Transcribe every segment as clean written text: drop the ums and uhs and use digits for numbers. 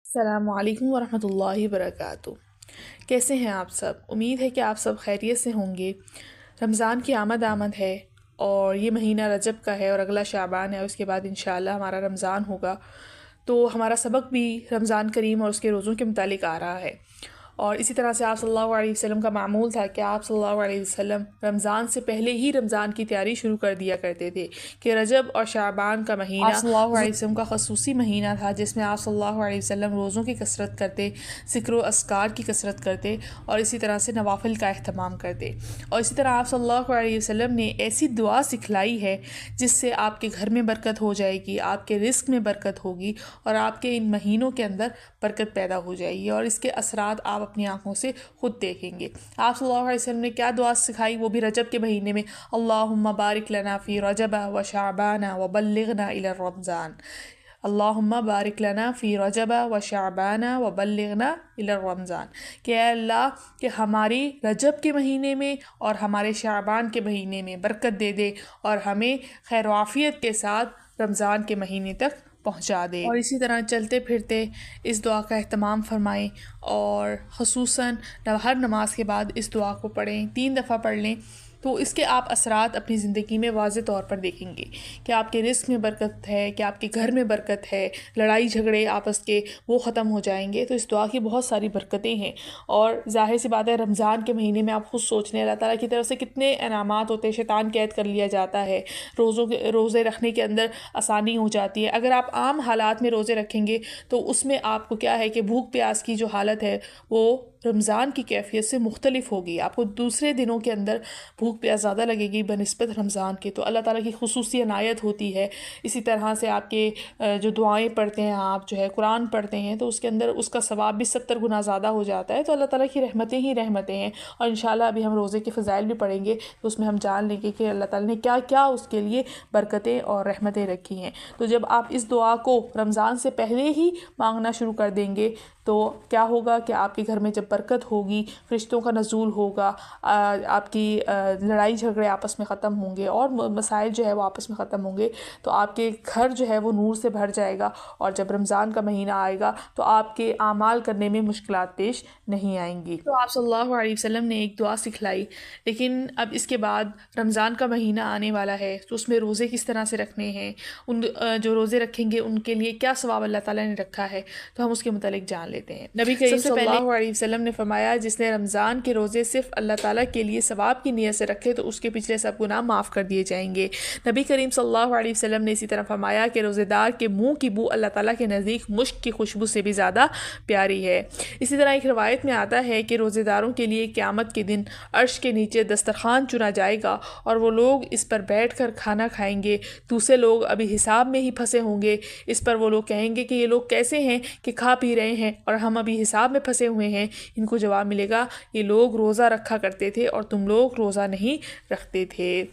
السلام علیکم ورحمۃ اللہ وبرکاتہ۔ کیسے ہیں آپ سب؟ امید ہے کہ آپ سب خیریت سے ہوں گے۔ رمضان کی آمد ہے اور یہ مہینہ رجب کا ہے اور اگلا شعبان ہے اور اس کے بعد انشاءاللہ ہمارا رمضان ہوگا۔ تو ہمارا سبق بھی رمضان کریم اور اس کے روزوں کے متعلق آ رہا ہے، اور اسی طرح سے آپ صلی اللہ علیہ وسلم کا معمول تھا کہ آپ صلی اللہ علیہ وسلم رمضان سے پہلے ہی رمضان کی تیاری شروع کر دیا کرتے تھے کہ رجب اور شعبان کا مہینہ آپ صلی اللہ علیہ وسلم کا خصوصی مہینہ تھا، جس میں آپ صلی اللہ علیہ وسلم روزوں کی کثرت کرتے، ذکر و اذکار کی کثرت کرتے اور اسی طرح سے نوافل کا اہتمام کرتے۔ اور اسی طرح آپ صلی اللہ علیہ وسلم نے ایسی دعا سکھلائی ہے جس سے آپ کے گھر میں برکت ہو جائے گی، آپ کے رزق میں برکت ہوگی اور آپ کے ان مہینوں کے اندر برکت پیدا ہو جائے گی، اور اس کے اثرات آپ اپنی آنکھوں سے خود دیکھیں گے۔ آپ صلی اللہ علیہ وسلم نے کیا دعا سکھائی، وہ بھی رجب کے مہینے میں، اللہم بارک لنا فی رجب و شعبان و بلغنا الی رمضان۔ اللہم بارک لنا فی رجب و شعبان و بلغنا الی رمضان، کہ اے اللہ کہ ہماری رجب کے مہینے میں اور ہمارے شعبان کے مہینے میں برکت دے دے اور ہمیں خیر و عافیت کے ساتھ رمضان کے مہینے تک پہنچا دے۔ اور اسی طرح چلتے پھرتے اس دعا کا اہتمام فرمائیں، اور خصوصاً ہر نماز کے بعد اس دعا کو پڑھیں، 3 دفعہ پڑھ لیں، تو اس کے آپ اثرات اپنی زندگی میں واضح طور پر دیکھیں گے کہ آپ کے رزق میں برکت ہے، کہ آپ کے گھر میں برکت ہے، لڑائی جھگڑے آپس کے وہ ختم ہو جائیں گے۔ تو اس دعا کی بہت ساری برکتیں ہیں، اور ظاہر سی بات ہے رمضان کے مہینے میں آپ خود سوچ لیں اللہ تعالیٰ کی طرف سے کتنے انعامات ہوتے ہیں، شیطان قید کر لیا جاتا ہے، روزے رکھنے کے اندر آسانی ہو جاتی ہے۔ اگر آپ عام حالات میں روزے رکھیں گے تو اس میں آپ کو کیا ہے کہ بھوک پیاس کی جو حالت ہے وہ رمضان کی کیفیت سے مختلف ہوگی، آپ کو دوسرے دنوں کے اندر بھوک پیاس زیادہ لگے گی بنسبت رمضان کے۔ تو اللہ تعالیٰ کی خصوصی عنایت ہوتی ہے۔ اسی طرح سے آپ کے جو دعائیں پڑھتے ہیں، آپ جو ہے قرآن پڑھتے ہیں، تو اس کے اندر اس کا ثواب بھی 70 گنا زیادہ ہو جاتا ہے۔ تو اللہ تعالیٰ کی رحمتیں ہی رحمتیں ہیں، اور انشاءاللہ ابھی ہم روزے کے فضائل بھی پڑھیں گے تو اس میں ہم جان لیں گے کہ اللہ تعالیٰ نے کیا کیا اس کے لیے برکتیں اور رحمتیں رکھی ہیں۔ تو جب آپ اس دعا کو رمضان سے پہلے ہی مانگنا شروع کر دیں گے تو کیا ہوگا کہ آپ کے گھر میں جب برکت ہوگی، فرشتوں کا نزول ہوگا، آپ کی لڑائی جھگڑے آپس میں ختم ہوں گے اور مسائل جو ہے وہ آپس میں ختم ہوں گے، تو آپ کے گھر جو ہے وہ نور سے بھر جائے گا، اور جب رمضان کا مہینہ آئے گا تو آپ کے اعمال کرنے میں مشکلات پیش نہیں آئیں گی۔ تو آپ صلی اللہ علیہ وسلم نے ایک دعا سکھلائی، لیکن اب اس کے بعد رمضان کا مہینہ آنے والا ہے تو اس میں روزے کس طرح سے رکھنے ہیں، ان جو روزے رکھیں گے ان کے لیے کیا ثواب اللہ تعالیٰ نے رکھا ہے، تو ہم اس کے متعلق جان لیتے ہیں۔ نبی کریم صلی اللہ علیہ وسلم نے فرمایا، جس نے رمضان کے روزے صرف اللہ تعالیٰ کے لیے ثواب کی نیت سے رکھے تو اس کے پچھلے سب گناہ معاف کر دیے جائیں گے۔ نبی کریم صلی اللہ علیہ وسلم نے اسی طرح فرمایا کہ روزے دار کے منہ کی بو اللہ تعالیٰ کے نزدیک مشک کی خوشبو سے بھی زیادہ پیاری ہے۔ اسی طرح ایک روایت میں آتا ہے کہ روزے داروں کے لیے قیامت کے دن عرش کے نیچے دسترخوان چنا جائے گا اور وہ لوگ اس پر بیٹھ کر کھانا کھائیں گے، دوسرے لوگ ابھی حساب میں ہی پھنسے ہوں گے۔ اس پر وہ لوگ کہیں گے کہ یہ لوگ کیسے ہیں کہ کھا پی رہے ہیں اور ہم ابھی حساب میں پھنسے ہوئے ہیں؟ ان کو جواب ملے گا، یہ لوگ روزہ رکھا کرتے تھے اور تم لوگ روزہ نہیں رکھتے تھے۔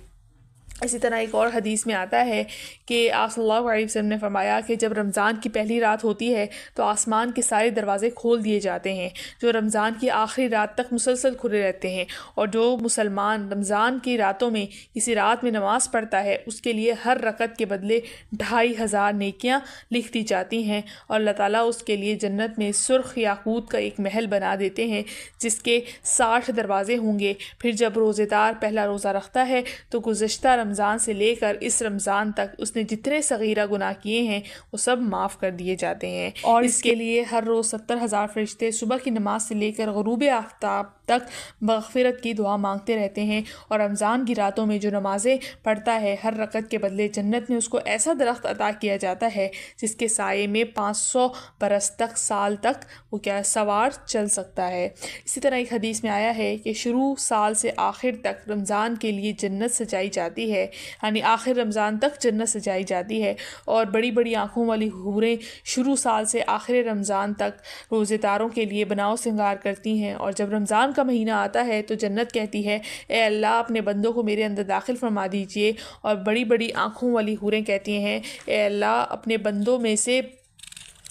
اسی طرح ایک اور حدیث میں آتا ہے کہ آپ صلی اللہ علیہ وسلم نے فرمایا کہ جب رمضان کی پہلی رات ہوتی ہے تو آسمان کے سارے دروازے کھول دیے جاتے ہیں جو رمضان کی آخری رات تک مسلسل کھلے رہتے ہیں، اور جو مسلمان رمضان کی راتوں میں کسی رات میں نماز پڑھتا ہے اس کے لیے ہر رکعت کے بدلے 2500 نیکیاں لکھ دی جاتی ہیں، اور اللہ تعالیٰ اس کے لیے جنت میں سرخ یاقوت کا ایک محل بنا دیتے ہیں جس کے 60 دروازے ہوں گے۔ پھر جب روزے دار پہلا روزہ رکھتا ہے تو گزشتہ رمضان سے لے کر اس رمضان تک اس نے جتنے صغیرہ گناہ کیے ہیں وہ سب معاف کر دیے جاتے ہیں، اور اس کے لیے ہر روز 70,000 فرشتے صبح کی نماز سے لے کر غروب آفتاب تک مغفرت کی دعا مانگتے رہتے ہیں۔ اور رمضان کی راتوں میں جو نمازیں پڑھتا ہے ہر رکعت کے بدلے جنت میں اس کو ایسا درخت عطا کیا جاتا ہے جس کے سائے میں 500 برس تک سال تک وہ کیا سوار چل سکتا ہے۔ اسی طرح ایک حدیث میں آیا ہے کہ شروع سال سے آخر تک رمضان کے لیے جنت سجائی جاتی ہے، یعنی آخر رمضان تک جنت سجائی جاتی ہے، اور بڑی بڑی آنکھوں والی حوریں شروع سال سے آخر رمضان تک روزے داروں کے لیے بناؤ سنگار کرتی ہیں، اور جب رمضان کا مہینہ آتا ہے تو جنت کہتی ہے اے اللہ اپنے بندوں کو میرے اندر داخل فرما دیجئے، اور بڑی بڑی آنکھوں والی حوریں کہتی ہیں اے اللہ اپنے بندوں میں سے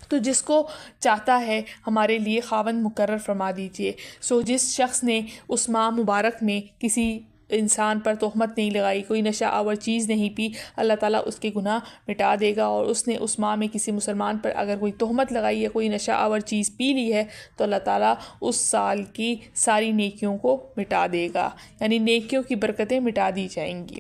تو جس کو چاہتا ہے ہمارے لیے خاوند مقرر فرما دیجئے۔ سو جس شخص نے اس ماہ مبارک میں کسی انسان پر تہمت نہیں لگائی، کوئی نشہ آور چیز نہیں پی، اللہ تعالیٰ اس کے گناہ مٹا دے گا۔ اور اس نے اس ماہ میں کسی مسلمان پر اگر کوئی تہمت لگائی ہے، کوئی نشہ آور چیز پی لی ہے، تو اللہ تعالیٰ اس سال کی ساری نیکیوں کو مٹا دے گا، یعنی نیکیوں کی برکتیں مٹا دی جائیں گی۔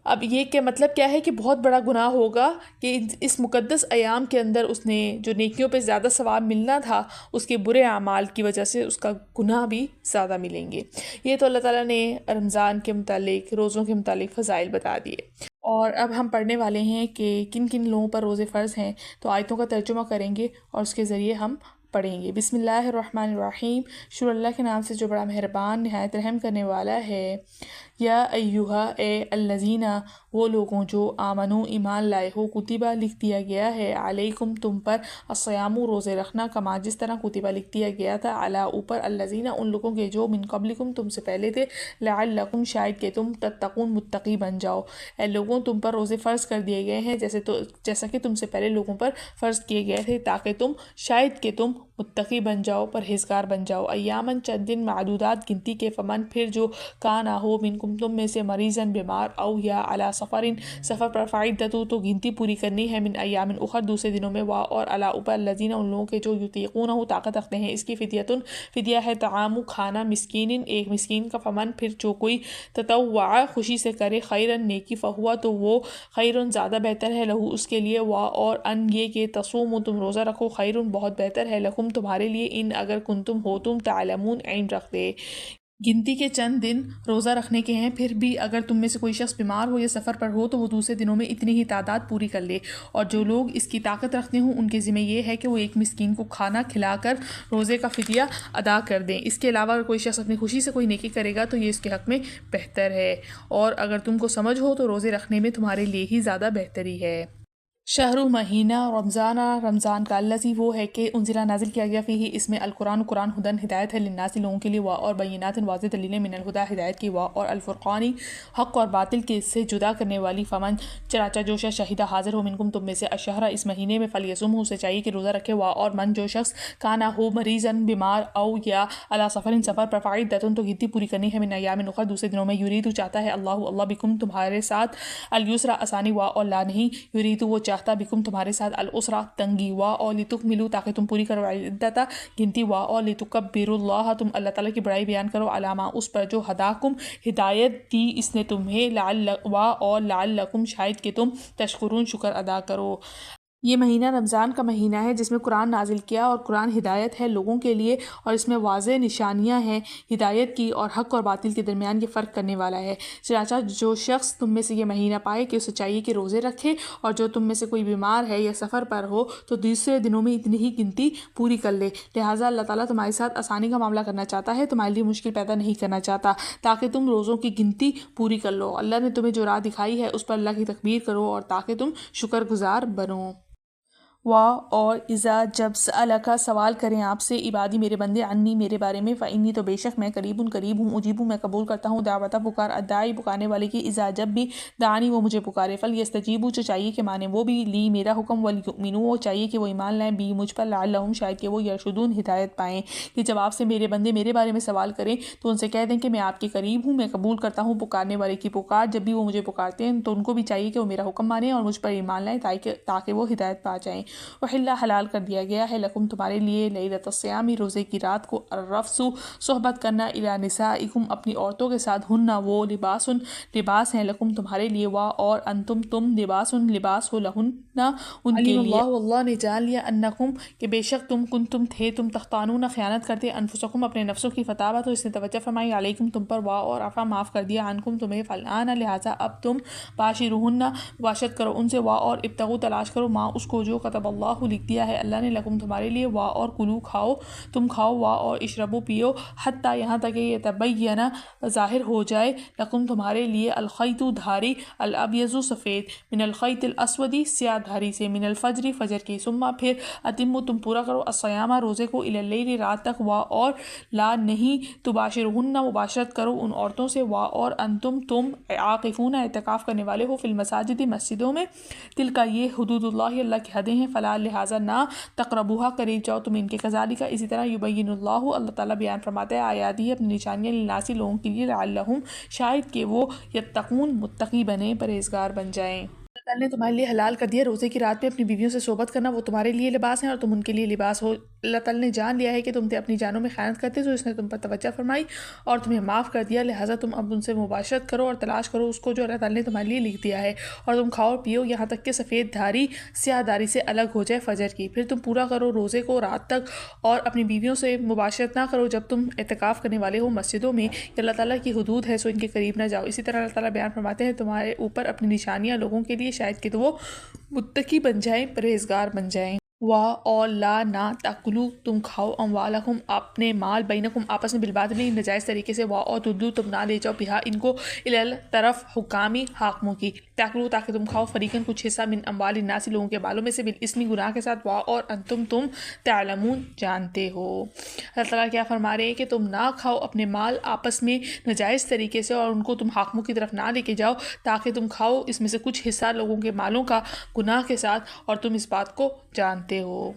اب یہ کہ مطلب کیا ہے کہ بہت بڑا گناہ ہوگا کہ اس مقدس ایام کے اندر اس نے جو نیکیوں پہ زیادہ ثواب ملنا تھا، اس کے برے اعمال کی وجہ سے اس کا گناہ بھی زیادہ ملیں گے۔ یہ تو اللہ تعالیٰ نے رمضان کے متعلق، روزوں کے متعلق فضائل بتا دیے۔ اور اب ہم پڑھنے والے ہیں کہ کن کن لوگوں پر روزے فرض ہیں، تو آیتوں کا ترجمہ کریں گے اور اس کے ذریعے ہم پڑھیں گے۔ بسم اللہ الرحمن الرحیم، شروع اللہ کے نام سے جو بڑا مہربان نہایت رحم کرنے والا ہے۔ یا ایہا، اے الذین، وہ لوگوں جو آمنو ایمان لائے ہو، کتبہ لکھ دیا گیا ہے، علیکم تم پر، الصیام روزے رکھنا، کما جس طرح کتبہ لکھ دیا گیا تھا، علی اوپر، الذین ان لوگوں کے جو من قبلکم تم سے پہلے تھے، لعلکم شاید کہ تم تتقون متقی بن جاؤ۔ اے لوگوں تم پر روزے فرض کر دیے گئے ہیں جیسا کہ تم سے پہلے لوگوں پر فرض کیے گئے تھے، تاکہ تم شاید کہ تم متقی بن جاؤ، پرہیزگار بن جاؤ۔ ایامن چند دن، معدودات گنتی کے، فمن پھر جو کانا ہو منکم تم میں سے، مریضن بیمار، او یا علی سفرن سفر پر، فعدۃ تو گنتی پوری کرنی ہے، من ایامن اخر دوسرے دنوں میں، وا اور علی اوپر، الذین ان لوگوں کے جو یطیقونہ طاقت رکھتے ہیں اس کی، فدیۃ فدیہ ہے، طعام کھانا، مسکین ایک مسکین کا، فمن پھر جو کوئی تطوع خوشی سے کرے، خیرن نیکی، فہوا تو وہ خیرن زیادہ بہتر ہے، لہو اس کے لیے، وا اور ان یہ کہ تصوموا تم روزہ رکھو، خیرن بہت بہتر ہے، لکم تمہارے لیے، ان اگر کنتم ہو تم، تعلمون علم رکھتے۔ گنتی کے چند دن روزہ رکھنے کے ہیں، پھر بھی اگر تم میں سے کوئی شخص بیمار ہو یا سفر پر ہو تو وہ دوسرے دنوں میں اتنی ہی تعداد پوری کر لے۔ اور جو لوگ اس کی طاقت رکھتے ہوں ان کے ذمہ یہ ہے کہ وہ ایک مسکین کو کھانا کھلا کر روزے کا فدیہ ادا کر دیں۔ اس کے علاوہ اگر کوئی شخص اپنی خوشی سے کوئی نیکی کرے گا تو یہ اس کے حق میں بہتر ہے، اور اگر تم کو سمجھ ہو تو روزے رکھنے میں تمہارے لیے ہی زیادہ بہتری ہے۔ شہر مہینہ رمضان، رمضان کا، الذی وہ ہے کہ انزل نازل کیا گیا فیہ اس میں، القرآن قرآن، ہدن ہدایت ہے، للناس لوگوں کے لیے، وا اور بینات واضح دلیلیں، من الہدیٰ ہدایت کی، وا اور الفرقانی حق اور باطل کے سے جدا کرنے والی، فمن چنانچہ جو شخص شہیدہ حاضر ہو منکم تم میں سے، الشہر اس مہینے میں، فلیصمہ اسے چاہیے کہ روزہ رکھے، وا اور من جو شخص کانا ہو مریضن بیمار، او یا علی سفر سفر پر، فعدۃ تو گنتی پوری کرنی ہے، من ایام اخر دوسرے دنوں میں، یرید چاہتا ہے اللہ بکم تمہارے ساتھ، اليسر آسانی، وا اور لا نہیں، یرید وہ چاہتا بکم تمہارے ساتھ، العسرہ تنگی، وا اور لتکملوا تاکہ تم پوری کرو، عدت گنتی، وا اور لتکبروا اللہ تم اللہ تعالیٰ کی بڑائی بیان کرو، علی ما اس پر جو ہداکم ہدایت دی اس نے تمہیں، وا اور لعلکم شاید کہ تم تشکرون شکر ادا کرو۔ یہ مہینہ رمضان کا مہینہ ہے جس میں قرآن نازل کیا، اور قرآن ہدایت ہے لوگوں کے لیے، اور اس میں واضح نشانیاں ہیں ہدایت کی، اور حق اور باطل کے درمیان یہ فرق کرنے والا ہے۔ چنانچہ جو شخص تم میں سے یہ مہینہ پائے کہ اسے چاہیے کہ روزے رکھے، اور جو تم میں سے کوئی بیمار ہے یا سفر پر ہو تو دوسرے دنوں میں اتنی ہی گنتی پوری کر لے۔ لہٰذا اللہ تعالیٰ تمہارے ساتھ آسانی کا معاملہ کرنا چاہتا ہے، تمہارے لیے مشکل پیدا نہیں کرنا چاہتا، تاکہ تم روزوں کی گنتی پوری کر لو۔ اللہ نے تمہیں جو راہ دکھائی ہے اس پر اللہ کی تکبیر کرو، اور تاکہ تم شکر گزار بنو۔ وا اور اذا جب سألک سوال کریں آپ سے، عبادی میرے بندے، عنی میرے بارے میں، فإنی تو بے شک میں، قریب ہوں، اجیب میں قبول کرتا ہوں، دعوت پکار، الداعی پکارنے والے کی، اذا جب بھی دعانی وہ مجھے پکارے، فلیستجیبوا جو چاہیے کہ مانے وہ بھی، لی میرا حکم، ولیؤمنوا وہ چاہیے کہ وہ ایمان لائیں، بی مجھ پر، لعلہم شاید کہ وہ، یرشدون ہدایت پائیں۔ کہ جب آپ سے میرے بندے میرے بارے میں سوال کریں تو ان سے کہہ دیں کہ میں آپ کے قریب ہوں، میں قبول کرتا ہوں پکارنے والے کی پکار، جب بھی وہ مجھے پکارتے ہیں تو ان کو بھی چاہیے کہ وہ میرا حکم مانیں اور مجھ پر ایمان لائیں، تاکہ وہ ہدایت پا جائیں۔ وحل حلال کر دیا گیا ہے، لکم تمہارے لیے، لیلۃ الصیام روزے کی رات کو، الرفث صحبت کرنا، الی نسائکم اپنی عورتوں کے ساتھ، ہن وہ لباس لباس ہیں، لکم تمہارے لیے، وا اور انتم تم لباس ہو، لہن ان کے لیے۔ اللہ نے جان لیا انکم کہ بے شک تم تھے تختانون خیانت کرتے، انفسکم اپنے نفسوں کی، فتابہ تو اس نے توجہ فرمائی، علیکم تم پر، وا اور عفا معاف کر دیا، عنکم تمہیں، فالآن لہٰذا اب تم، باشروہن مباشرت کرو ان سے، وا اور ابتغوا تلاش کرو، ما اس کو جو کتب اللہ لکھ دیا ہے اللہ نے، لکم تمہارے لیے، وا اور کلو کھاؤ تم کھاؤ، وا اور اشربو پیو، حتیٰ یہاں تک کہ یتبین ظاہر ہو جائے، لکم تمہارے لیے، الخیط دھاری، الابیض سفید، من الخیط الاسود سیاہ دھاری سے، من الفجر فجر کی، ثم پھر اتموا تم پورا کرو، الصیام روزے کو، الی اللیل رات تک، وا اور لا نہیں تباشرہن مباشرت کرو ان عورتوں سے، وا اور انتم تم عاکفون اعتکاف کرنے والے ہو، فی المساجد مسجدوں میں، تلک یہ حدود اللہ اللہ کی حدیں ہیں، فلا لہٰذا نہ تقربوها قریب جاؤ تم ان کے، کذالک اسی طرح یبین اللہ اللہ تعالیٰ بیان فرماتا ہے آیات ہی اپنی نشانیاں للناس لوگوں کے لیے لعلہم شاید کہ وہ یتقون متقی بنے پرہیزگار بن جائیں۔ اللہ تعالیٰ نے تمہارے لیے حلال کر دیا روزے کی رات میں اپنی بیویوں سے صحبت کرنا، وہ تمہارے لیے لباس ہیں اور تم ان کے لیے لباس ہو۔ اللہ تعالیٰ نے جان لیا ہے کہ تم اپنی جانوں میں خیانت کرتے تو اس نے تم پر توجہ فرمائی اور تمہیں معاف کر دیا، لہٰذا تم اب ان سے مباشرت کرو اور تلاش کرو اس کو جو اللہ تعالیٰ نے تمہارے لیے لکھ دیا ہے، اور تم کھاؤ پیو یہاں تک کہ سفید دھاری سیاہ دھاری سے الگ ہو جائے فجر کی، پھر تم پورا کرو روزے کو رات تک، اور اپنی بیویوں سے مباشرت نہ کرو جب تم اعتکاف کرنے والے ہو مسجدوں میں، یہ اللہ تعالیٰ کی حدود ہے سو ان کے قریب نہ جاؤ۔ اسی طرح اللہ تعالیٰ بیان فرماتے ہیں تمہارے اوپر اپنی نشانیاں لوگوں کے لیے شاید کہ وہ متقی بن جائیں پرہیزگار بن جائیں۔ اور لا نہ تاکلو تم کھاؤ اموالکم اپنے مال بینکم آپس میں بالباطل نجائز طریقے سے، اور تدلو تم نہ لے جاؤ بہا ان کو الال طرف حکامی حاکموں کی، تاکلو تاکہ تم کھاؤ فریقاً کچھ حصہ من اموال الناس لوگوں کے بالوں میں سے بالاسم گناہ کے ساتھ، اور انتم تم تعلمون جانتے ہو۔ اللہ تعالیٰ کیا فرما رہے ہیں کہ تم نہ کھاؤ اپنے مال آپس میں نجائز طریقے سے اور ان کو تم حاکموں کی طرف نہ لے کے جاؤ تاکہ تم کھاؤ اس میں سے کچھ حصہ لوگوں کے مالوں کا گناہ کے ساتھ، اور تم اس بات کو جانتے ہو۔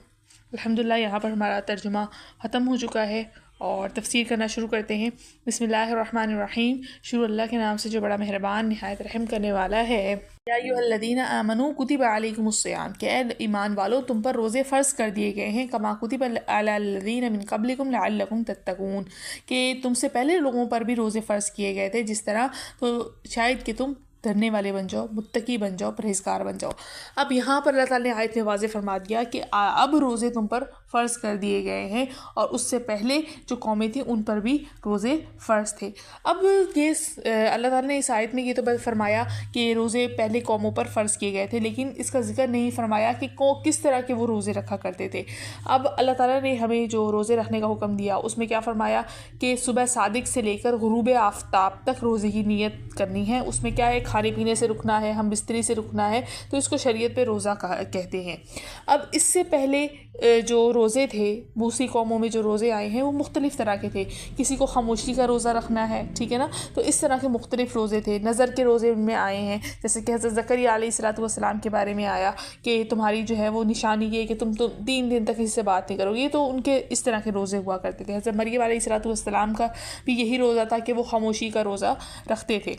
الحمدللہ یہاں پر ہمارا ترجمہ ختم ہو چکا ہے اور تفسیر کرنا شروع کرتے ہیں۔ بسم اللہ الرحمن الرحیم، شروع اللہ کے نام سے جو بڑا مہربان نہایت رحم کرنے والا ہے۔ یا ایھا الذین آمنوا کتب علیکم الصیام، کہ اے ایمان والو تم پر روزے فرض کر دیے گئے ہیں، کما کتب علی الذین من قبلکم لعلکم تتقون، کہ تم سے پہلے لوگوں پر بھی روزے فرض کیے گئے تھے جس طرح، تو شاید کہ تم ڈرنے والے بن جاؤ، متقی بن جاؤ، پرہیزگار بن جاؤ۔ اب یہاں پر اللہ تعالیٰ نے آیت میں واضح فرما دیا کہ اب روزے تم پر فرض کر دیے گئے ہیں، اور اس سے پہلے جو قومیں تھیں ان پر بھی روزے فرض تھے۔ اب یہ اللہ تعالیٰ نے اس آیت میں یہ تو فرمایا کہ روزے پہلے قوموں پر فرض کیے گئے تھے، لیکن اس کا ذکر نہیں فرمایا کہ کس طرح کے وہ روزے رکھا کرتے تھے۔ اب اللہ تعالیٰ نے ہمیں جو روزے رکھنے کا حکم دیا اس میں کیا فرمایا کہ صبح صادق سے لے کر غروب آفتاب تک روزے کی نیت کرنی ہے۔ اس میں کیا ہے، کھانے پینے سے رکنا ہے، ہم بستری سے رکنا ہے، تو اس کو شریعت پہ روزہ کہتے ہیں۔ اب اس سے پہلے جو روزے تھے دوسری قوموں میں جو روزے آئے ہیں وہ مختلف طرح کے تھے، کسی کو خاموشی کا روزہ رکھنا ہے، ٹھیک ہے نا، تو اس طرح کے مختلف روزے تھے۔ نظر کے روزے ان میں آئے ہیں، جیسے کہ حضرت زکریا علیہ السلام کے بارے میں آیا کہ تمہاری جو ہے وہ نشانی یہ ہے کہ تم 3 دن تک کسی سے بات نہیں کرو گے، تو ان کے اس طرح کے روزے ہوا کرتے تھے۔ حضرت مریم علیہ السلام کا بھی یہی روزہ تھا کہ وہ خاموشی کا روزہ رکھتے تھے،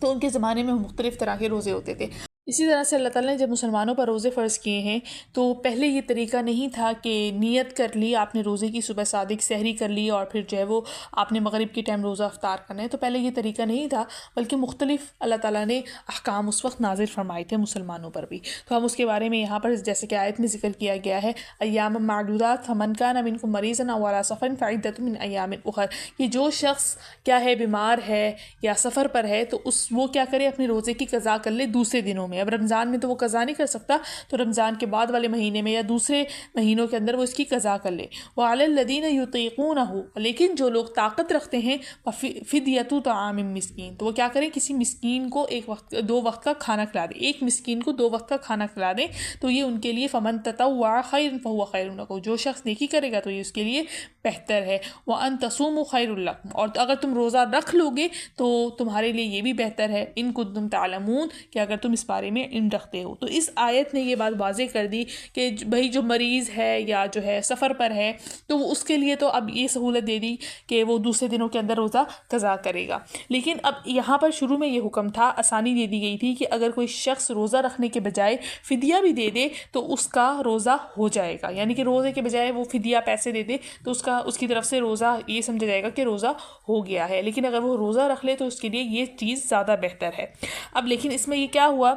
تو ان کے زمانے میں مختلف طرح کے روزے ہوتے تھے۔ اسی طرح سے اللہ تعالیٰ نے جب مسلمانوں پر روزے فرض کیے ہیں تو پہلے یہ طریقہ نہیں تھا کہ نیت کر لی آپ نے روزے کی، صبح صادق سحری کر لی اور پھر جو ہے وہ آپ نے مغرب کے ٹائم روزہ افطار کرنا ہے، تو پہلے یہ طریقہ نہیں تھا، بلکہ مختلف اللہ تعالیٰ نے احکام اس وقت نازل فرمائے تھے مسلمانوں پر بھی۔ تو ہم اس کے بارے میں یہاں پر جیسے کہ آیت میں ذکر کیا گیا ہے ایام معدودات فمن کان منکم مریضا او علی سفر فعدۃ من ایام اخر، کہ جو شخص کیا ہے بیمار ہے یا سفر پر ہے تو وہ کیا کرے، اپنے روزے کی قضا کر لے دوسرے دنوں میں۔ اب رمضان میں تو وہ قضا نہیں کر سکتا، تو رمضان کے بعد والے مہینے میں یا دوسرے مہینوں کے اندر وہ اس کی قضا کر لے۔ وعلی الذین یطیقونہ، لیکن جو لوگ طاقت رکھتے ہیں فدیۃ طعام مسکین، تو وہ کیا کریں، کسی مسکین کو 2 وقت کا کھانا کھلا دیں، ایک مسکین کو 2 وقت کا کھانا کھلا دیں، تو یہ ان کے لیے فمن تطوع خیرا فہو خیر لکم، جو شخص نیکی کرے گا تو یہ اس کے لیے بہتر ہے۔ وان تصوموا خیر لکم، اور اگر تم روزہ رکھ لو گے تو تمہارے لیے یہ بھی بہتر ہے، ان کنتم تعلمون، کہ اگر تم اس بارے میں رکھتے ہو۔ تو اس آیت نے یہ بات واضح کر دی کہ بھائی جو مریض ہے یا جو ہے سفر پر ہے تو وہ اس کے لیے تو اب یہ سہولت دے دی کہ وہ دوسرے دنوں کے اندر روزہ قضا کرے گا، لیکن اب یہاں پر شروع میں یہ حکم تھا، آسانی دے دی گئی تھی کہ اگر کوئی شخص روزہ رکھنے کے بجائے فدیہ بھی دے دے تو اس کا روزہ ہو جائے گا، یعنی کہ روزے کے بجائے وہ فدیہ پیسے دے دے تو اس کی طرف سے روزہ یہ سمجھا جائے گا کہ روزہ ہو گیا ہے، لیکن اگر وہ روزہ رکھ لے تو اس کے لیے یہ چیز زیادہ بہتر ہے۔ اب لیکن اس میں یہ کیا ہوا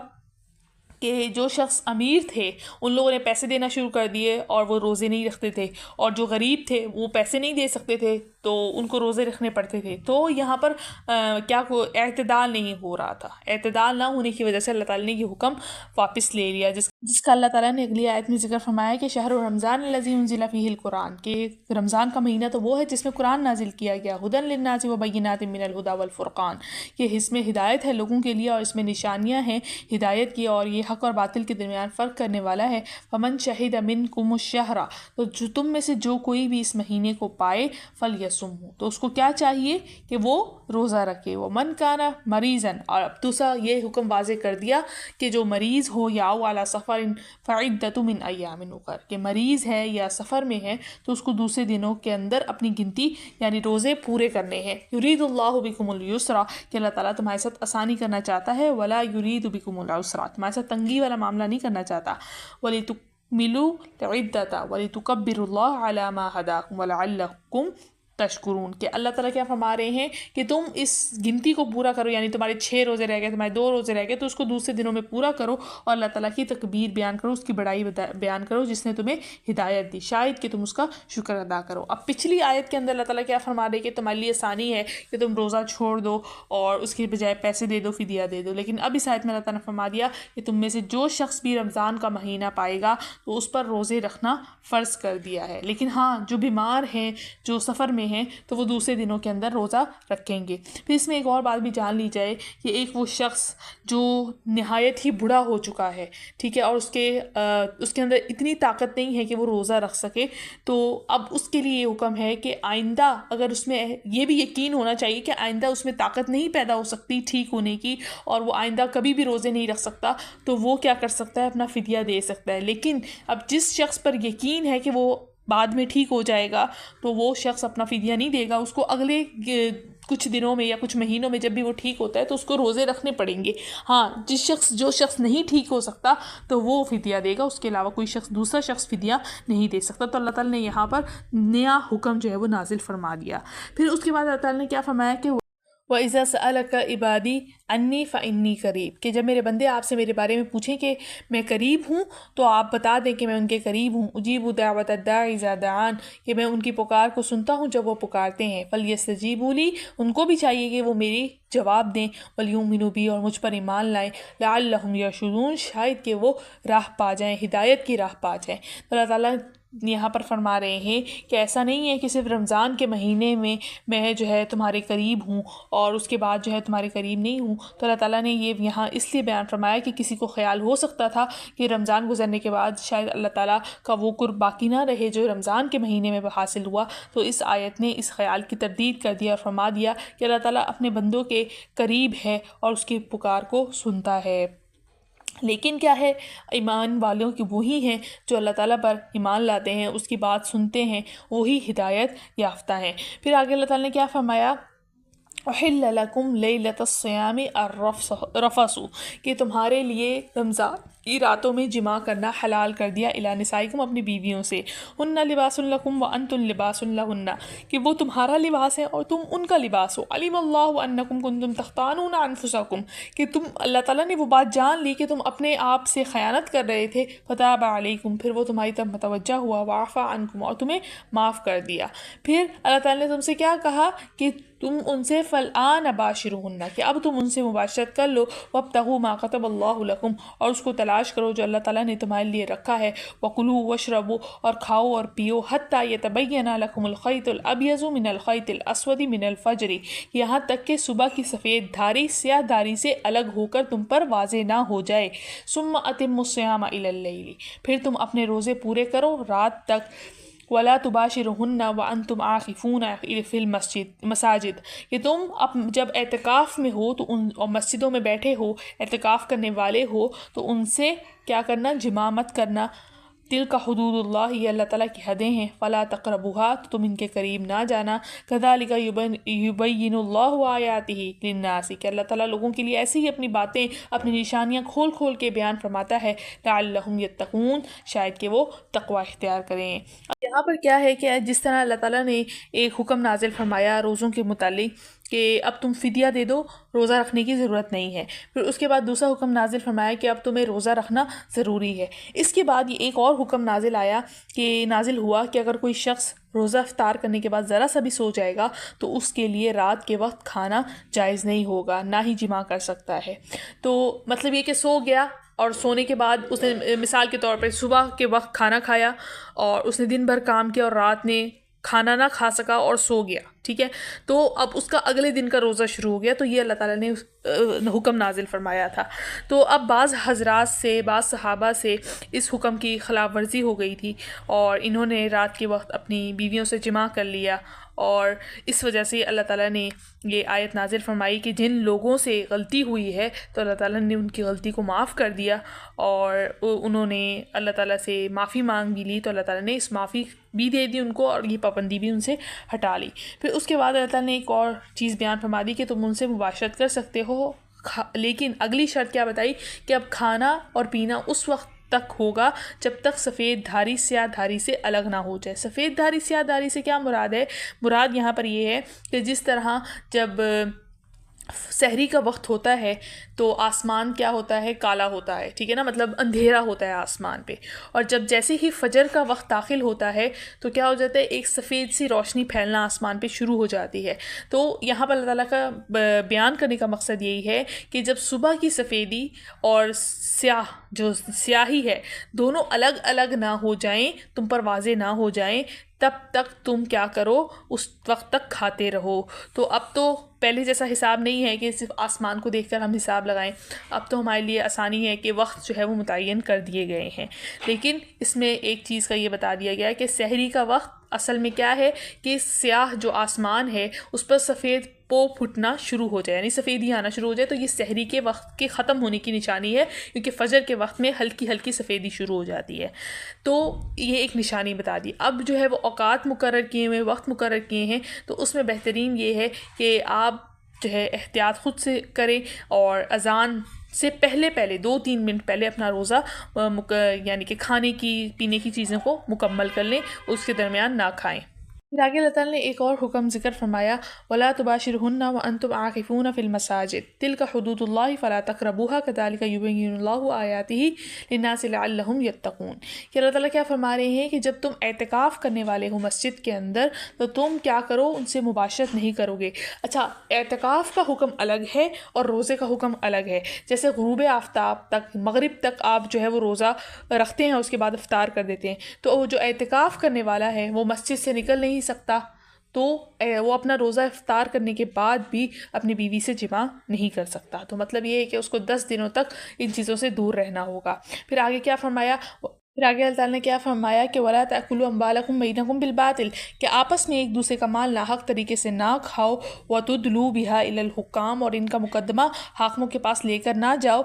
کہ جو شخص امیر تھے ان لوگوں نے پیسے دینا شروع کر دیے اور وہ روزے نہیں رکھتے تھے، اور جو غریب تھے وہ پیسے نہیں دے سکتے تھے تو ان کو روزے رکھنے پڑتے تھے، تو یہاں پر کیا اعتدال نہیں ہو رہا تھا۔ اعتدال نہ ہونے کی وجہ سے اللہ تعالیٰ نے یہ حکم واپس لے لیا، جس کا اللہ تعالیٰ نے اگلی آیت میں ذکر فرمایا کہ شہر رمضان الذی انزل فیہ القرآن، کہ رمضان کا مہینہ تو وہ ہے جس میں قرآن نازل کیا گیا، ھدی للناس وبینات من الھدی والفرقان، کہ اس میں ہدایت ہے لوگوں کے لیے اور اس میں نشانیاں ہیں ہدایت کی اور یہ حق اور باطل کے درمیان فرق کرنے والا ہے، فمن شہد منکم الشہر، تو جو تم میں سے جو کوئی بھی اس مہینے کو پائے، فلیصمہ، تو اس کو کیا چاہیے کہ وہ روزہ رکھے، ومن کان مریضا، اور اب دوسرا یہ حکم واضح کر دیا کہ جو مریض ہو یا علی سفر فعدۃ من ایام اخر، کہ مریض ہے یا سفر میں ہے تو اس کو دوسرے دنوں کے اندر اپنی گنتی یعنی روزے پورے کرنے ہیں۔ یرید اللہ بکم الیسر، کہ اللہ تعالیٰ تمہارے ساتھ آسانی کرنا چاہتا ہے، ولا یرید بکم العسر، تمہارے ساتھ تنگی والا معاملہ نہیں کرنا چاہتا، وَلِتُكْمِلُوا العِدَّةَ وَلِتُكَبِّرُوا اللَّهَ عَلَى مَا هَدَاكُمْ وَلَعَلَّكُمْ تشکرون، کہ اللہ تعالیٰ کیا فرما رہے ہیں کہ تم اس گنتی کو پورا کرو، یعنی تمہارے 6 روزے رہ گئے، تمہارے 2 روزے رہ گئے، تو اس کو دوسرے دنوں میں پورا کرو اور اللہ تعالیٰ کی تکبیر بیان کرو، اس کی بڑائی بیان کرو جس نے تمہیں ہدایت دی، شاید کہ تم اس کا شکر ادا کرو۔ اب پچھلی آیت کے اندر اللہ تعالیٰ کیا فرما رہے کہ تمہارے لیے آسانی ہے کہ تم روزہ چھوڑ دو اور اس کے بجائے پیسے دے دو، فدیہ دے دو، لیکن اب اس آیت میں اللہ تعالیٰ نے فرما دیا کہ تم میں سے جو شخص بھی رمضان کا مہینہ پائے گا تو اس پر روزے رکھنا فرض کر دیا ہے، لیکن ہاں جو بیمار ہیں، جو سفر میں ہیں، تو وہ دوسرے دنوں کے اندر روزہ رکھیں گے۔ پھر اس میں ایک اور بات بھی جان لی جائے کہ ایک وہ شخص جو نہایت ہی بوڑھا ہو چکا ہے، ٹھیک ہے، اور اس کے اندر اتنی طاقت نہیں ہے کہ وہ روزہ رکھ سکے، تو اب اس کے لیے یہ حکم ہے کہ آئندہ اگر اس میں یہ بھی یقین ہونا چاہیے کہ آئندہ اس میں طاقت نہیں پیدا ہو سکتی ٹھیک ہونے کی اور وہ آئندہ کبھی بھی روزے نہیں رکھ سکتا، تو وہ کیا کر سکتا ہے، اپنا فدیہ دے سکتا ہے۔ لیکن اب جس شخص پر یقین ہے کہ وہ بعد میں ٹھیک ہو جائے گا تو وہ شخص اپنا فدیہ نہیں دے گا، اس کو اگلے کچھ دنوں میں یا کچھ مہینوں میں جب بھی وہ ٹھیک ہوتا ہے تو اس کو روزے رکھنے پڑیں گے۔ ہاں جو شخص نہیں ٹھیک ہو سکتا تو وہ فدیہ دے گا، اس کے علاوہ کوئی دوسرا شخص فدیہ نہیں دے سکتا۔ تو اللہ تعالیٰ نے یہاں پر نیا حکم جو ہے وہ نازل فرما دیا۔ پھر اس کے بعد اللہ تعالیٰ نے کیا فرمایا کہ وَإِذَا سَأَلَكَ عِبَادِي عَنِّي فَإِنِّي قَرِيب، کہ جب میرے بندے آپ سے میرے بارے میں پوچھیں کہ میں قریب ہوں تو آپ بتا دیں کہ میں ان کے قریب ہوں، اجیب دعوت الداعِ اذا دعان، کہ میں ان کی پکار کو سنتا ہوں جب وہ پکارتے ہیں، فَلْيَسْتَجِيبُوا لِي، ان کو بھی چاہیے کہ وہ میری جواب دیں، وَلْيُؤْمِنُوا بِي، اور مجھ پر ایمان لائیں، لَعَلَّهُمْ يَرْشُدُونَ، شاید کہ وہ راہ پا جائیں، ہدایت کی راہ پا جائیں۔ تو اللہ تعالیٰ یہاں پر فرما رہے ہیں کہ ایسا نہیں ہے کہ صرف رمضان کے مہینے میں جو ہے تمہارے قریب ہوں اور اس کے بعد جو ہے تمہارے قریب نہیں ہوں۔ تو اللہ تعالیٰ نے یہ یہاں اس لیے بیان فرمایا کہ کسی کو خیال ہو سکتا تھا کہ رمضان گزرنے کے بعد شاید اللہ تعالیٰ کا وہ قرب باقی نہ رہے جو رمضان کے مہینے میں حاصل ہوا، تو اس آیت نے اس خیال کی تردید کر دیا اور فرما دیا کہ اللہ تعالیٰ اپنے بندوں کے قریب ہے اور اس کی پکار کو سنتا ہے۔ لیکن کیا ہے، ایمان والوں کی وہی ہیں جو اللہ تعالیٰ پر ایمان لاتے ہیں، اس کی بات سنتے ہیں، وہی ہدایت یافتہ ہیں۔ پھر آگے اللہ تعالیٰ نے کیا فرمایا، احل لکم لیلۃ الصیام الرفث، کہ تمہارے لیے رمضان کی راتوں میں جماع کرنا حلال کر دیا، الی نسائکم، اپنی بیویوں سے، ہن لباس لکم وانتم لباس لہن، کہ وہ تمہارا لباس ہے اور تم ان کا لباس ہو، علم اللہ انکم کنتم تختانون انفسکم، کہ اللہ تعالیٰ نے وہ بات جان لی کہ تم اپنے آپ سے خیانت کر رہے تھے، فتاب علیکم، پھر وہ تمہاری طرف متوجہ ہوا، وعفا عنکم، اور تمہیں معاف کر دیا۔ پھر اللہ تعالیٰ نے تم سے کیا کہا کہ تم ان سے فالآن باشروہن، کہ اب تم ان سے مباشرت کر لو، وابتغوا ما کتب اللہ لکم، اور اس کو تلاش کرو جو اللہ تعالیٰ نے تمہارے لیے رکھا ہے، وکلوا واشربوا، اور کھاؤ اور پیو، حتی یتبین لکم الخیط الابیض من الخیط الاسود من الفجر، یہاں تک کہ صبح کی سفید دھاری سیاہ دھاری سے الگ ہو کر تم پر واضح نہ ہو جائے، ثم اتموا الصیام الی اللیل، پھر تم اپنے روزے پورے کرو رات تک، وَلَا تُبَاشِرُهُنَّ وَأَنْتُمْ عَاكِفُونَ فِي الْمَسَاجِدِ، کہ تم جب اعتکاف میں ہو تو اور مسجدوں میں بیٹھے ہو، اعتکاف کرنے والے ہو تو ان سے کیا کرنا، جماع مت کرنا، تلک حدود اللہ، یہ اللہ تعالیٰ کی حدیں ہیں، فلا تقربوها، تو تم ان کے قریب نہ جانا، کذالک یبین اللہ آیاتہ للناس، کہ اللہ تعالیٰ لوگوں کے لیے ایسے ہی اپنی باتیں، اپنی نشانیاں کھول کھول کے بیان فرماتا ہے، لعلہم یتقون، شاید کہ وہ تقوی اختیار کریں۔ یہاں پر کیا ہے کہ جس طرح اللہ تعالیٰ نے ایک حکم نازل فرمایا روزوں کے متعلق کہ اب تم فدیہ دے دو، روزہ رکھنے کی ضرورت نہیں ہے، پھر اس کے بعد دوسرا حکم نازل فرمایا کہ اب تمہیں روزہ رکھنا ضروری ہے۔ اس کے بعد یہ ایک اور حکم نازل ہوا کہ اگر کوئی شخص روزہ افطار کرنے کے بعد ذرا سا بھی سو جائے گا تو اس کے لیے رات کے وقت کھانا جائز نہیں ہوگا، نہ ہی جماع کر سکتا ہے۔ تو مطلب یہ کہ سو گیا اور سونے کے بعد اس نے مثال کے طور پر صبح کے وقت کھانا کھایا اور اس نے دن بھر کام کیا اور رات نے کھانا نہ کھا سکا اور سو گیا، ٹھیک ہے، تو اب اس کا اگلے دن کا روزہ شروع ہو گیا، تو یہ اللہ تعالیٰ نے حکم نازل فرمایا تھا۔ تو اب بعض حضرات سے، بعض صحابہ سے اس حکم کی خلاف ورزی ہو گئی تھی اور انہوں نے رات کے وقت اپنی بیویوں سے جماع کر لیا، اور اس وجہ سے اللہ تعالیٰ نے یہ آیت نازل فرمائی کہ جن لوگوں سے غلطی ہوئی ہے تو اللہ تعالیٰ نے ان کی غلطی کو معاف کر دیا، اور انہوں نے اللہ تعالیٰ سے معافی مانگ بھی لی، تو اللہ تعالیٰ نے اس معافی بھی دے دی ان کو، اور یہ پابندی بھی ان سے ہٹا لی۔ پھر اس کے بعد اللہ تعالیٰ نے ایک اور چیز بیان فرما دی کہ تم ان سے مباشرت کر سکتے ہو، لیکن اگلی شرط کیا بتائی کہ اب کھانا اور پینا اس وقت تک ہوگا جب تک سفید دھاری سیاہ دھاری سے الگ نہ ہو جائے۔ سفید دھاری سیاہ دھاری سے کیا مراد ہے؟ مراد یہاں پر یہ ہے کہ جس طرح جب سحری کا وقت ہوتا ہے تو آسمان کیا ہوتا ہے؟ کالا ہوتا ہے، ٹھیک ہے نا، مطلب اندھیرا ہوتا ہے آسمان پہ، اور جب جیسے ہی فجر کا وقت داخل ہوتا ہے تو کیا ہو جاتا ہے؟ ایک سفید سی روشنی پھیلنا آسمان پہ شروع ہو جاتی ہے۔ تو یہاں پر اللہ تعالیٰ کا بیان کرنے کا مقصد یہی ہے کہ جب صبح کی سفیدی اور جو سیاہی ہے دونوں الگ الگ نہ ہو جائیں، تم پر واضح نہ ہو جائیں، تب تک تم کیا کرو؟ اس وقت تک کھاتے رہو۔ تو اب تو پہلے جیسا حساب نہیں ہے کہ صرف آسمان کو دیکھ کر ہم حساب لگائیں، اب تو ہمارے لیے آسانی ہے کہ وقت جو ہے وہ متعین کر دیے گئے ہیں، لیکن اس میں ایک چیز کا یہ بتا دیا گیا ہے کہ سحری کا وقت اصل میں کیا ہے کہ سیاہ جو آسمان ہے اس پر سفید پو پھٹنا شروع ہو جائے، یعنی سفیدی آنا شروع ہو جائے، تو یہ سحری کے وقت کے ختم ہونے کی نشانی ہے، کیونکہ فجر کے وقت میں ہلکی ہلکی سفیدی شروع ہو جاتی ہے۔ تو یہ ایک نشانی بتا دی۔ اب جو ہے وہ اوقات مقرر کیے ہوئے، وقت مقرر کیے ہیں، تو اس میں بہترین یہ ہے کہ آپ جو ہے احتیاط خود سے کریں، اور اذان سے پہلے 2-3 منٹ پہلے اپنا روزہ یعنی کہ کھانے کی پینے کی چیزوں کو مکمل کر لیں، اس کے درمیان نہ کھائیں۔ پھر آگے اللہ تعالیٰ نے ایک اور حکم ذکر فرمایا، وَلَا تُبَاشِرْهُنَّ وَأَنْتُمْ عَاكِفُونَ فِي الْمَسَاجِدِ تِلْكَ حُدُودُ اللَّهِ فَلَا تَقْرَبُوهَا كَذَلِكَ يُبَيِّنُ اللَّهُ آيَاتِهِ لِلنَّاسِ لَعَلَّهُمْ يَتَّقُونَ کہ اللہ تعالیٰ کیا فرما رہے ہیں کہ جب تم اعتکاف کرنے والے ہو مسجد کے اندر تو تم کیا کرو؟ ان سے مباشرت نہیں کرو گے۔ اچھا، اعتکاف کا حکم الگ ہے اور روزے کا حکم الگ ہے۔ جیسے غروب آفتاب تک، مغرب تک آپ جو ہے وہ روزہ رکھتے ہیں، اس کے بعد افطار کر دیتے ہیں، تو جو اعتکاف کرنے والا ہے وہ مسجد سے نکل نہیں سکتا، تو وہ اپنا روزہ افطار کرنے کے بعد بھی اپنی بیوی سے جماع نہیں کر سکتا۔ تو مطلب یہ ہے کہ اس کو 10 دنوں تک ان چیزوں سے دور رہنا ہوگا۔ پھر آگے اللہ تعالیٰ نے کیا فرمایا کہ وَلَا تَأْكُلُوا أَمْوَالَكُمْ بَيْنَكُمْ بِالْبَاطِلِ کہ آپس میں ایک دوسرے کا مال ناحق طریقے سے نہ کھاؤ، وَتُدْلُوا بِهَا إِلَى الْحُكَّامِ اور ان کا مقدمہ حاکموں کے پاس لے کر نہ جاؤ۔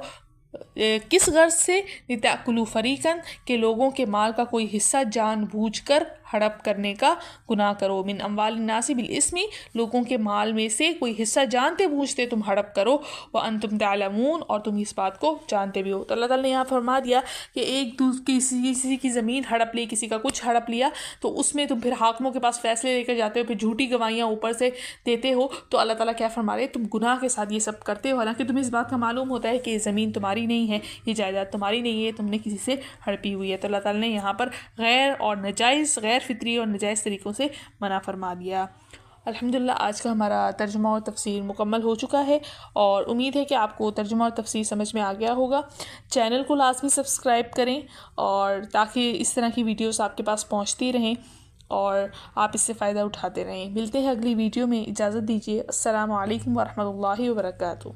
کس غرض سے؟ لِتَأْكُلُوا فَرِيقًا کہ لوگوں کے مال کا کوئی حصہ جان بوجھ کر ہڑپ کرنے کا گناہ کرو، من اموال الناس بالاسم لوگوں کے مال میں سے کوئی حصہ جانتے بوجھتے تم ہڑپ کرو، وانتم تعلمون اور تم اس بات کو جانتے بھی ہو۔ تو اللہ تعالیٰ نے یہاں فرما دیا کہ کسی کی زمین ہڑپ لی، کسی کا کچھ ہڑپ لیا، تو اس میں تم پھر حاکموں کے پاس فیصلے لے کر جاتے ہو، پھر جھوٹی گواہیاں اوپر سے دیتے ہو، تو اللہ تعالیٰ کیا فرما رہے؟ تم گناہ کے ساتھ یہ سب کرتے ہو، حالانکہ تمہیں اس بات کا معلوم ہوتا ہے کہ یہ زمین تمہاری نہیں ہے، یہ جائیداد تمہاری نہیں ہے، تم نے کسی سے ہڑپی ہوئی ہے۔ تو اللہ تعالیٰ نے یہاں پر غیر اور ناجائز، غیر فطری اور ناجائز طریقوں سے منع فرما دیا۔ الحمدللہ آج کا ہمارا ترجمہ اور تفسیر مکمل ہو چکا ہے، اور امید ہے کہ آپ کو ترجمہ اور تفسیر سمجھ میں آ گیا ہوگا۔ چینل کو لازمی سبسکرائب کریں، اور تاکہ اس طرح کی ویڈیوز آپ کے پاس پہنچتی رہیں اور آپ اس سے فائدہ اٹھاتے رہیں۔ ملتے ہیں اگلی ویڈیو میں، اجازت دیجیے، السلام علیکم ورحمۃ اللہ وبرکاتہ۔